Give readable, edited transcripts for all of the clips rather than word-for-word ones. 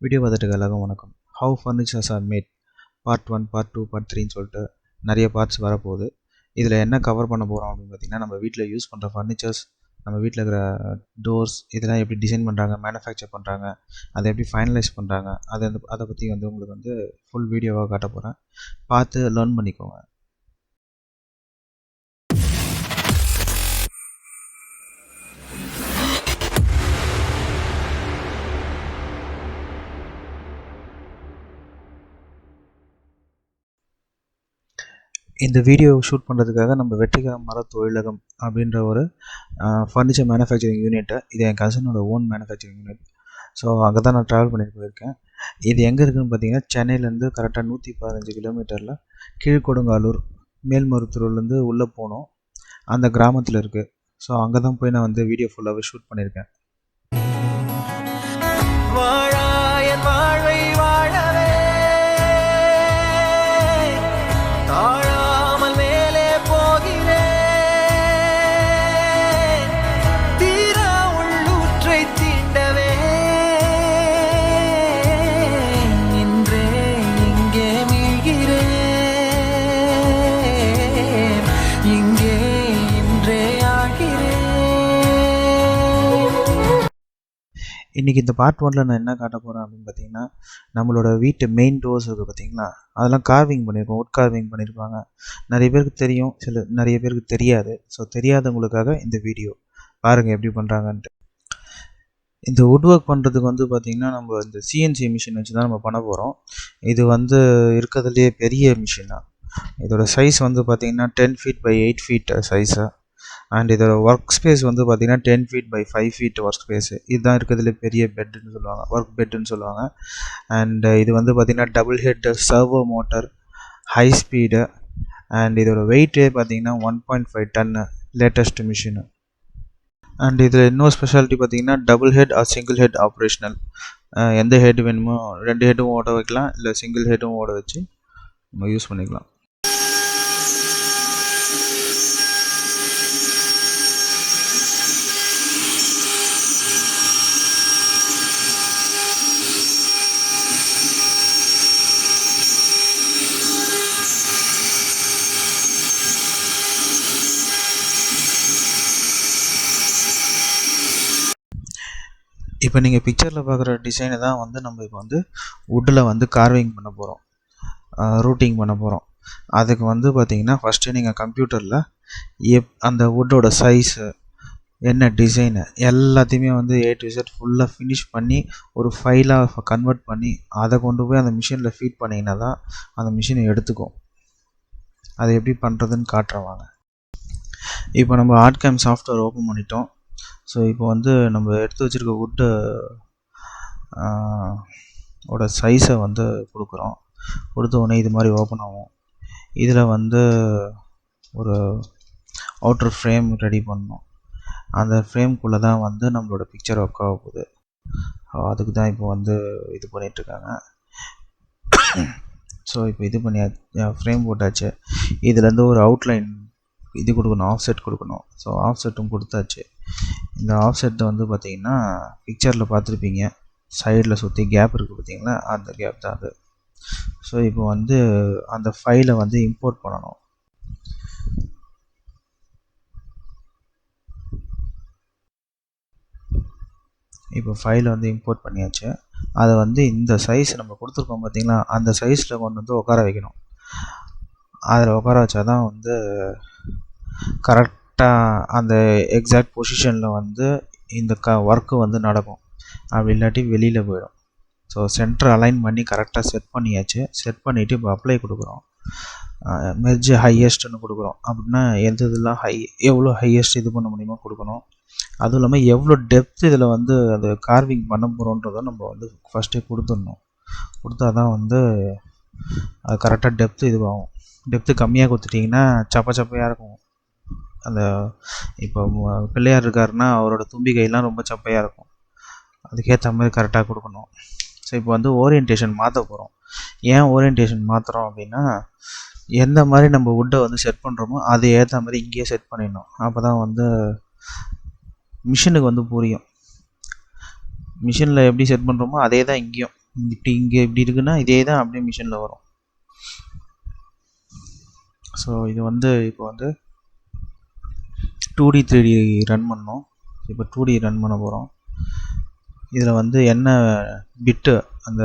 Video பார்த்துட்டு எல்லாருக்கும் வணக்கம். How furnitures are made part 1, part 2, part 3ன்னு சொல்லிட்டு நிறைய பார்ட்ஸ் வரப்போகுது. இதில் என்ன கவர் பண்ண போகிறோம் அப்படின்னு பார்த்தீங்கன்னா, நம்ம வீட்டில் யூஸ் பண்ணுற ஃபர்னிச்சர்ஸ், நம்ம வீட்டில் இருக்கிற டோர்ஸ் இதெல்லாம் எப்படி டிசைன் பண்ணுறாங்க, மேனுஃபேக்சர் பண்ணுறாங்க, அதை எப்படி ஃபைனலைஸ் பண்ணுறாங்க, அதை பற்றி உங்களுக்கு ஃபுல் வீடியோவாக காட்ட போகிறேன். பார்த்து லேர்ன் பண்ணிக்கோங்க. இந்த வீடியோ ஷூட் பண்ணுறதுக்காக நம்ம வெற்றிகரம் மர தொழிலகம் அப்படின்ற ஒரு ஃபர்னிச்சர் மேனுஃபேக்சரிங் யூனிட்டை, இது என் கசினோட ஓன் மேனுஃபேக்சரிங் யூனிட். ஸோ அங்கே தான் நான் ட்ராவல் பண்ணிட்டு போயிருக்கேன். இது எங்கே இருக்குதுன்னு பார்த்தீங்கன்னா, சென்னையிலேருந்து கரெக்டாக 115 கிலோமீட்டரில் கீழ்கொடுங்காலூர் மேல்மருத்தூர்லேருந்து உள்ளே போனோம், அந்த கிராமத்தில் இருக்குது. ஸோ அங்கே தான் போய் நான் வீடியோ ஃபுல்லாகவே ஷூட் பண்ணியிருக்கேன். இன்றைக்கி இந்த பார்ட் 1ல் நான் என்ன காட்ட போகிறேன் அப்படின்னு பார்த்தீங்கன்னா, நம்மளோட வீட்டு மெயின் டோர்ஸ் இருக்குது பார்த்தீங்களா, அதெல்லாம் கார்விங் பண்ணியிருக்கோம், வுட் கார்விங் பண்ணியிருப்பாங்க. நிறைய பேருக்கு தெரியும், நிறைய பேருக்கு தெரியாது. ஸோ தெரியாதவங்களுக்காக இந்த வீடியோ பாருங்கள் எப்படி பண்ணுறாங்கன்ட்டு. இந்த வுட் ஒர்க் பண்ணுறதுக்கு பார்த்திங்கன்னா, நம்ம இந்த சிஎன்சி மிஷின் வச்சு தான் நம்ம பண்ண போகிறோம். இது இருக்கிறதுலே பெரிய மிஷின் தான். இதோட சைஸ் பார்த்திங்கன்னா 10 feet by 8 feet size. And இதோட ஒர்க் ஸ்பேஸ் பார்த்திங்கன்னா 10 feet by 5 feet work space. இதுதான் இருக்கிறதுல பெரிய பெட்டுன்னு சொல்லுவாங்க, ஒர்க் பெட்டுன்னு சொல்லுவாங்க. அண்ட் இது பார்த்திங்கன்னா double head servo motor, high speed. And இதோட வெயிட்டே பார்த்திங்கன்னா 1.5 ton லேட்டஸ்ட் மிஷினு. அண்ட் இதில் இன்னொரு ஸ்பெஷாலிட்டி பார்த்திங்கன்னா double head or single head operational. எந்த ஹெட் வேணுமோ 2 ஹெட்டும் ஓட வைக்கலாம், இல்லை சிங்கிள் ஹெட்டும் ஓட வச்சு நம்ம யூஸ் பண்ணிக்கலாம். இப்போ நீங்கள் பிக்சரில் பார்க்குற டிசைனை தான் நம்ம இப்போ வுட்டில் கார்விங் பண்ண போகிறோம், ரூட்டிங் பண்ண போகிறோம். அதுக்கு பார்த்திங்கன்னா ஃபஸ்ட்டு நீங்கள் கம்ப்யூட்டரில் அந்த வுட்டோட சைஸு, என்ன டிசைனு எல்லாத்தையுமே A to Z ஃபுல்லாக ஃபினிஷ் பண்ணி ஒரு ஃபைலாக கன்வெர்ட் பண்ணி அதை கொண்டு போய் அந்த மிஷினில் ஃபீட் பண்ணிங்கன்னா தான் அந்த மிஷினை எடுத்துக்கும். அதை எப்படி பண்ணுறதுன்னு காட்டுறவாங்க. இப்போ நம்ம ஆர்ட்கேம் சாஃப்ட்வேர் ஓப்பன் பண்ணிட்டோம். ஸோ இப்போ நம்ம எடுத்து வச்சுருக்க வுட்டு ஓட சைஸை கொடுக்குறோம். கொடுத்த உடனே இது மாதிரி ஓப்பன் ஆகும். இதில் ஒரு அவுட்டர் ஃப்ரேம் ரெடி பண்ணணும். அந்த ஃப்ரேம்குள்ளே தான் நம்மளோட பிக்சர் ஒர்க் ஆக போகுது. அதுக்கு தான் இப்போ இது பண்ணிகிட்ருக்காங்க. ஸோ இப்போ இது ஃப்ரேம் போட்டாச்சு. இதுலேருந்து ஒரு அவுட்லைன் இது கொடுக்கணும், ஆஃப்செட் கொடுக்கணும். ஸோ ஆஃப்செட்டும் கொடுத்தாச்சு. இந்த ஆஃப்செட்டை பார்த்திங்கன்னா பிக்சரில் பார்த்துருப்பீங்க, சைடில் சுற்றி கேப் இருக்குது பார்த்திங்களா, அந்த கேப் தான் அது. ஸோ இப்போ அந்த ஃபைலை இம்போர்ட் பண்ணணும். இப்போ ஃபைலை இம்போர்ட் பண்ணியாச்சு. அதை இந்த சைஸ் நம்ம கொடுத்துருக்கோம் பார்த்திங்களா, அந்த சைஸில் கொண்டு உட்கார வைக்கணும். அதில் உட்கார வச்சா தான் கரெக்டாக அந்த எக்ஸாக்ட் பொசிஷனில் இந்த ஒர்க்கு நடக்கும். அப்படி இல்லாட்டி வெளியில் போயிடும். ஸோ சென்டர் அலைன் பண்ணி கரெக்டாக செட் பண்ணியாச்சு. செட் பண்ணிவிட்டு இப்போ அப்ளை கொடுக்குறோம். மெர்ஜ் ஹையஸ்ட்டுன்னு கொடுக்குறோம். அப்படின்னா இதெல்லாம் எவ்வளோ ஹையஸ்ட் இது பண்ண முடியுமோ கொடுக்கணும். அதுவும் இல்லாமல் எவ்வளோ டெப்த் இதில் அது கார்விங் பண்ண போகிறோன்றதை நம்ம ஃபஸ்ட்டே கொடுத்துடணும். கொடுத்தா தான் அது கரெக்டாக டெப்த்து இதுவாகும். டெப்த்து கம்மியாக கொடுத்துட்டிங்கன்னா சப்பையாக இருக்கும். அந்த இப்போ பிள்ளையார் இருக்காருன்னா அவரோட தும்பி கையெல்லாம் ரொம்ப சப்பையாக இருக்கும். அதுக்கேற்ற மாதிரி கரெக்டாக கொடுக்கணும். ஸோ இப்போ ஓரியன்டேஷன் மாற்ற போகிறோம். ஏன் ஓரியன்டேஷன் மாற்றுறோம் அப்படின்னா, எந்த மாதிரி நம்ம வுட்டை செட் பண்ணுறோமோ அதை ஏற்ற மாதிரி இங்கேயே செட் பண்ணிடணும். அப்போ தான் மிஷினுக்கு புரியும். மிஷினில் எப்படி செட் பண்ணுறோமோ அதே தான் இங்கேயும் இப்படி இங்கே இப்படி இருக்குன்னா இதே தான் அப்படியே மிஷினில் வரும். ஸோ இது வந்து இப்போ வந்து 2D 3D ரன் பண்ணோம். இப்போ 2D ரன் பண்ண போகிறோம். இதில் வந்து என்ன பிட்டு, அந்த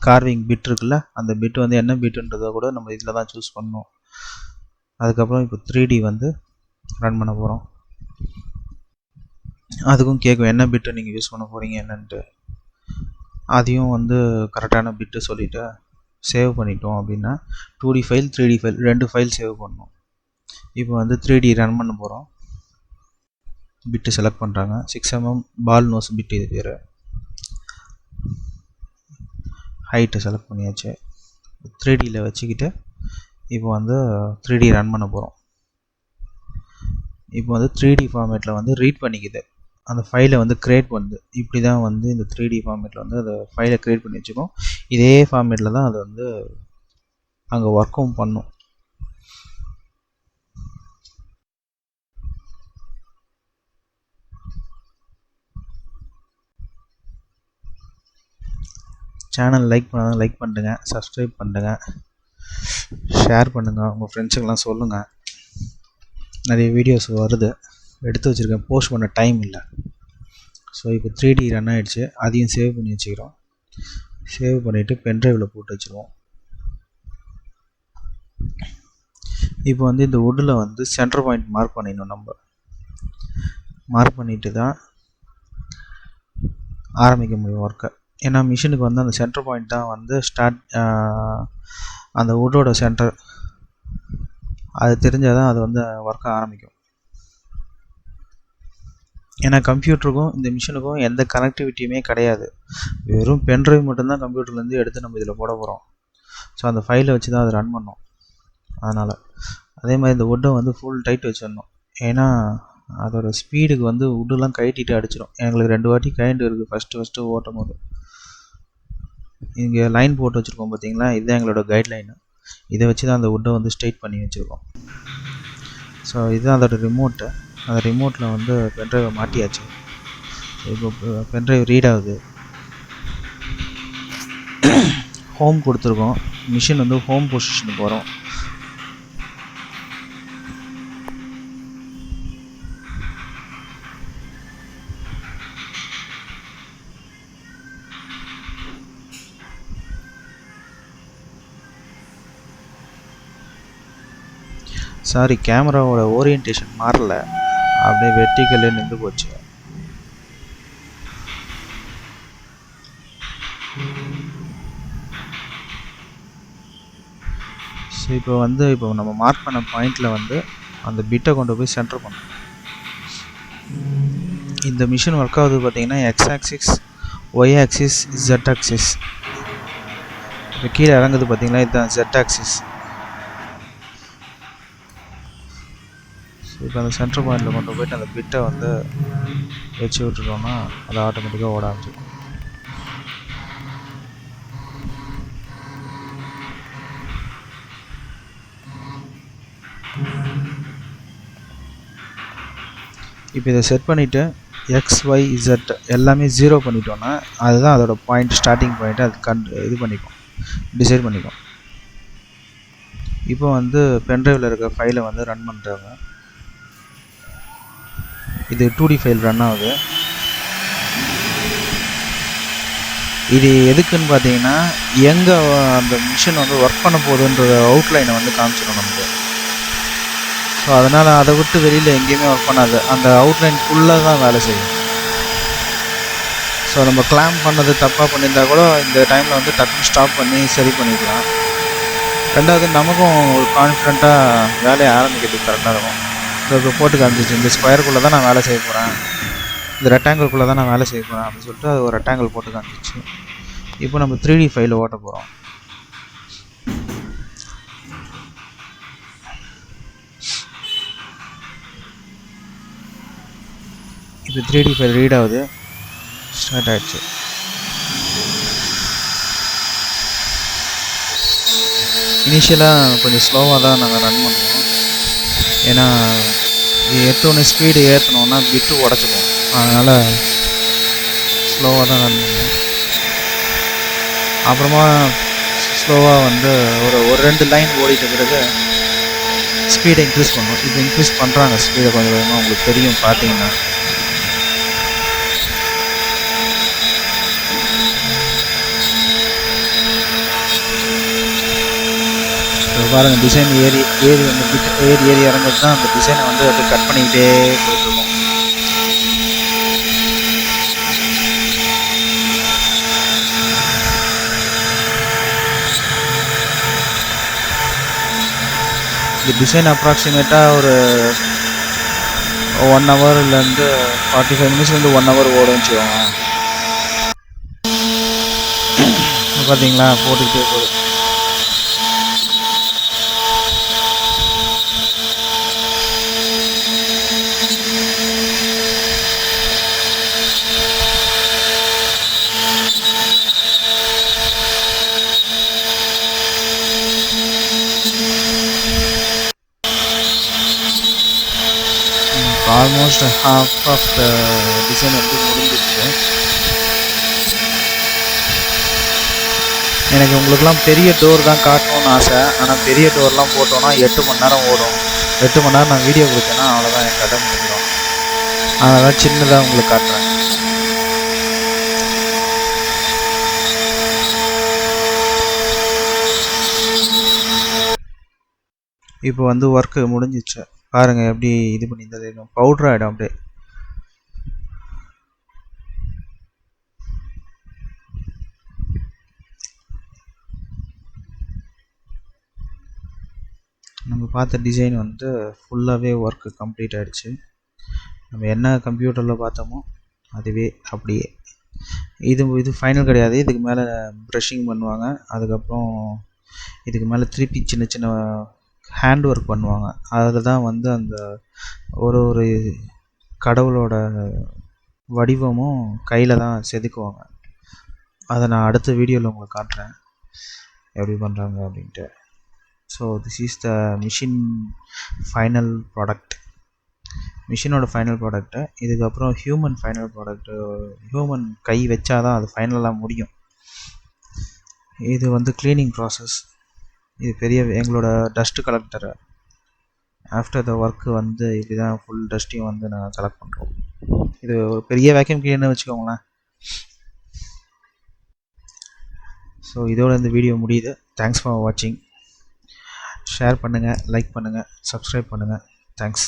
கார்விங் பிட் இருக்குல்ல, அந்த பிட்டு வந்து என்ன பிட்டுன்றதை கூட நம்ம இதில் தான் சூஸ் பண்ணோம். அதுக்கப்புறம் இப்போ 3D வந்து ரன் பண்ண போகிறோம். அதுக்கும் கேட்கும் என்ன பிட்டு நீங்கள் யூஸ் பண்ண போகிறீங்க என்னன்ட்டு. அதையும் வந்து கரெக்டான பிட்டு சொல்லிவிட்டு சேவ் பண்ணிட்டோம் அப்படின்னா 2D file 3D file 2 file save பண்ணோம். இப்போ வந்து 3D ரன் பண்ண போகிறோம். பிட்டு செலக்ட் பண்ணுறாங்க. 6mm பால் நோஸ் பிட்டு இது பேர். ஹைட்டை செலக்ட் பண்ணியாச்சு. 3Dயில் வச்சுக்கிட்டு இப்போ வந்து 3D ரன் பண்ண போகிறோம். இப்போ வந்து 3D ஃபார்மேட்டில் வந்து ரீட் பண்ணிக்குது, அந்த ஃபைலை வந்து க்ரியேட் பண்ணுது. இப்படி தான் வந்து இந்த 3D ஃபார்மேட்டில் வந்து அந்த ஃபைலை க்ரியேட் பண்ணி வச்சுக்கோம். இதே ஃபார்மேட்டில் தான் அது வந்து அங்கே ஒர்க்கும் பண்ணும். சேனல் லைக் பண்ணால் லைக் பண்ணுங்க, சப்ஸ்கிரைப் பண்ணுங்க, ஷேர் பண்ணுங்கள், உங்கள் ஃப்ரெண்ட்ஸுக்கெல்லாம் சொல்லுங்கள். நிறைய வீடியோஸ் வருது, எடுத்து வச்சுருக்கேன், போஸ்ட் பண்ண டைம் இல்லை. ஸோ இப்போ 3D ரன் ஆகிடுச்சு. அதையும் சேவ் பண்ணி வச்சுக்கிறோம். சேவ் பண்ணிவிட்டு பென்ட்ரைவில் போட்டு வச்சுருவோம். இப்போ வந்து இந்த வுட்டில் வந்து சென்டர் பாயிண்ட் மார்க் பண்ணிடணும். நம்ம மார்க் பண்ணிட்டு தான் ஆரம்பிக்க முடியும் ஒர்க்கை. ஏன்னா மிஷினுக்கு வந்து அந்த சென்டர் பாயிண்ட் தான் வந்து அந்த வுட்டோட சென்டர், அது தெரிஞ்சால் தான் அது வந்து ஒர்க்கை ஆரம்பிக்கும். ஏன்னா கம்ப்யூட்டருக்கும் இந்த மிஷினுக்கும் எந்த கனெக்டிவிட்டியுமே கிடையாது. வெறும் பென்ட்ரைவ் மட்டும்தான் கம்ப்யூட்டர்லேருந்து எடுத்து நம்ம இதில் போட போகிறோம். ஸோ அந்த ஃபைலை வச்சு தான் அதை ரன் பண்ணோம். அதனால் அதே மாதிரி இந்த வுட்டை வந்து ஃபுல் டைட் வச்சிடணும். ஏன்னா அதோடய ஸ்பீடுக்கு வந்து வுட்டெல்லாம் கழட்டிட்டு அடிச்சிடும். எங்களுக்கு 2 வாட்டி கைண்டு இருக்குது ஃபஸ்ட்டு ஓட்டும் போது. இங்கே லைன் போட்டு வச்சுருக்கோம் பார்த்தீங்களா, இதுதான் எங்களோட கைட்லைனு. இதை வச்சு தான் அந்த வுட்டை வந்து ஸ்ட்ரைட் பண்ணி வச்சுருக்கோம். ஸோ இதுதான் அதோட ரிமோட்டு. அந்த ரிமோட்டில் வந்து பென்ட்ரைவை மாட்டியாச்சு. இப்போ பென்ட்ரைவ் ரீட் ஆகுது. ஹோம் கொடுத்துருக்கோம். மிஷின் வந்து ஹோம் பொசிஷனுக்கு வரும். சாரி, கேமராவோட ஓரியன்டேஷன் மாறல, அப்படியே வெர்டிக்கல்லே நின்று போச்சு. ஸோ இப்போ நம்ம மார்க் பண்ண பாயிண்டில் வந்து அந்த பிட்டை கொண்டு போய் சென்டர் பண்ணணும். இந்த மிஷின் ஒர்க் ஆகுது பார்த்தீங்கன்னா X axis, Y axis, Z axis. இப்போ கீழே இறங்குது பார்த்தீங்களா, இதுதான் ஜெட் ஆக்சிஸ். இப்போ அந்த சென்டர் பாயிண்டில் கொண்டு போய்ட்டு அந்த பிட்டை வந்து வச்சு விட்டுட்டோம்னா அது ஆட்டோமேட்டிக்காக ஓட ஆரம்பிச்சிடும். இப்போ இதை செட் பண்ணிவிட்டு எக்ஸ், ஒய், இசட் எல்லாமே 0 பண்ணிட்டோன்னா அதுதான் அதோட பாயிண்ட், ஸ்டார்டிங் பாயிண்ட்டு. அது இது பண்ணிக்கும், டிசைட் பண்ணிக்கும். இப்போ வந்து பென்ட்ரைவில் இருக்க ஃபைலை வந்து ரன் பண்ணுறாங்க. இது 2D ஃபைல் ரன் ஆகுது. இது எதுக்குன்னு பார்த்தீங்கன்னா எங்கே அந்த மிஷின் வந்து ஒர்க் பண்ண போகுதுன்ற அவுட்லைனை வந்து காமிச்சிடும் நமக்கு. ஸோ அதனால் அதை விட்டு வெளியில் எங்கேயுமே ஒர்க் பண்ணாது, அந்த அவுட்லைன் ஃபுல்லாக தான் வேலை செய்யும். ஸோ நம்ம கிளாம்ப் பண்ணது தப்பாக பண்ணியிருந்தா கூட இந்த டைமில் வந்து டக்குன்னு ஸ்டாப் பண்ணி சரி பண்ணிக்கலாம். ரெண்டாவது நமக்கும் ஒரு கான்ஃபிடெண்ட்டாக வேலையை ஆரம்பிக்கிறதுக்கு கரெக்டாக இருக்கும். இப்போ போட்டு காமிச்சிச்சு, இந்த ஸ்கொயருக்குள்ளே தான் நான் வேலை செய்ய போகிறேன், இந்த ரெக்டாங்கிள்குள்ளே தான் நான் வேலை செய்ய போகிறேன் அப்படின்னு சொல்லிட்டு அது ஒரு ரெக்டாங்கிள் போட்டு காமிச்சிச்சு. இப்போ நம்ம 3D ஃபைலை ஓட்ட போகிறோம். இப்போ 3D ஃபைல் ரீட் ஆகுது, ஸ்டார்ட் ஆகிடுச்சு. இனிஷியலாக கொஞ்சம் ஸ்லோவாக தான் நாங்கள் ரன் பண்ணுவோம். ஏன்னா எடுத்தோடனே ஸ்பீடு ஏற்றணுன்னா பிட்டு உடச்சிக்கும், அதனால் ஸ்லோவாக தான் ரன் பண்ணுவோம். அப்புறமா ஸ்லோவாக வந்து ஒரு 2 லைன் ஓடிட்ட பிறகு ஸ்பீடை இன்க்ரீஸ் பண்ணணும். இப்போ இன்க்ரீஸ் பண்ணுறாங்க ஸ்பீடை கொஞ்சம் கொஞ்சமாக, உங்களுக்கு தெரியும் பார்த்தீங்கன்னா. பாருங்கள் டிசைன் ஏறி இறங்குறது தான் அந்த டிசைனை வந்து அப்படியே கட் பண்ணிக்கிட்டே போயிட்டுருக்கோம். இந்த டிசைன் அப்ராக்சிமேட்டாக ஒரு 1 ஹவர்லேருந்து 45 மினிட்ஸ்லேருந்து 1 ஹவர் ஓடுன்னு வச்சுக்கோங்க. பார்த்தீங்களா போட்டுக்கிட்டே போகுது. Almost half of the design வந்து முடிஞ்சிருச்சு. எனக்கு உங்களுக்குலாம் பெரிய டோர் தான் காட்டணும்னு ஆசை. ஆனால் பெரிய டோர்லாம் போட்டோன்னா 8 மணி நேரம் ஓடும். 8 மணி நேரம் நான் வீடியோ கொடுத்தேன்னா அவ்வளோதான், என் கதை முடிஞ்சிடும். அதனால் சின்னதாக உங்களுக்கு காட்டுறேன். இப்போ வந்து ஒர்க்கு முடிஞ்சிச்சு. பாருங்கள் எப்படி இது பண்ணியிருந்தது, பவுட்ரு ஆகிடும் அப்படியே. நம்ம பார்த்த டிசைன் வந்து ஃபுல்லாகவே ஒர்க்கு கம்ப்ளீட் ஆகிடுச்சு. நம்ம என்ன கம்ப்யூட்டரில் பார்த்தோமோ அதுவே அப்படியே. இது ஃபைனல் கிடையாது. இதுக்கு மேலே ப்ரஷிங் பண்ணுவாங்க. அதுக்கப்புறம் இதுக்கு மேலே திருப்பி சின்ன சின்ன ஹேண்ட் ஒர்க் பண்ணுவாங்க. அதில் தான் வந்து அந்த ஒரு கடவுளோட வடிவமும் கையில் தான் செதுக்குவாங்க. அதை நான் அடுத்த வீடியோவில் உங்களுக்கு காட்டுறேன் எப்படி பண்ணுறாங்க அப்படின்ட்டு. So this is the machine final product. மிஷினோட ஃபைனல் ப்ராடக்ட்டு. இதுக்கப்புறம் ஹியூமன் ஃபைனல் ப்ராடக்ட்டு. ஹியூமன் கை வச்சாதான் அது ஃபைனலாக முடியும். இது வந்து க்ளீனிங் ப்ராசஸ். இது பெரிய எங்களோட dust collector. After the work வந்து இப்படி தான் ஃபுல் டஸ்ட்டையும் வந்து நாங்கள் கலெக்ட் பண்ணுறோம். இது ஒரு பெரிய வேக்யூம் கிளீனர்னு வச்சுக்கோங்களேன். ஸோ இதோட இந்த வீடியோ முடியுது. தேங்க்ஸ் ஃபார் வாட்சிங். ஷேர் பண்ணுங்கள், லைக் பண்ணுங்கள், சப்ஸ்கிரைப் பண்ணுங்கள். தேங்க்ஸ்.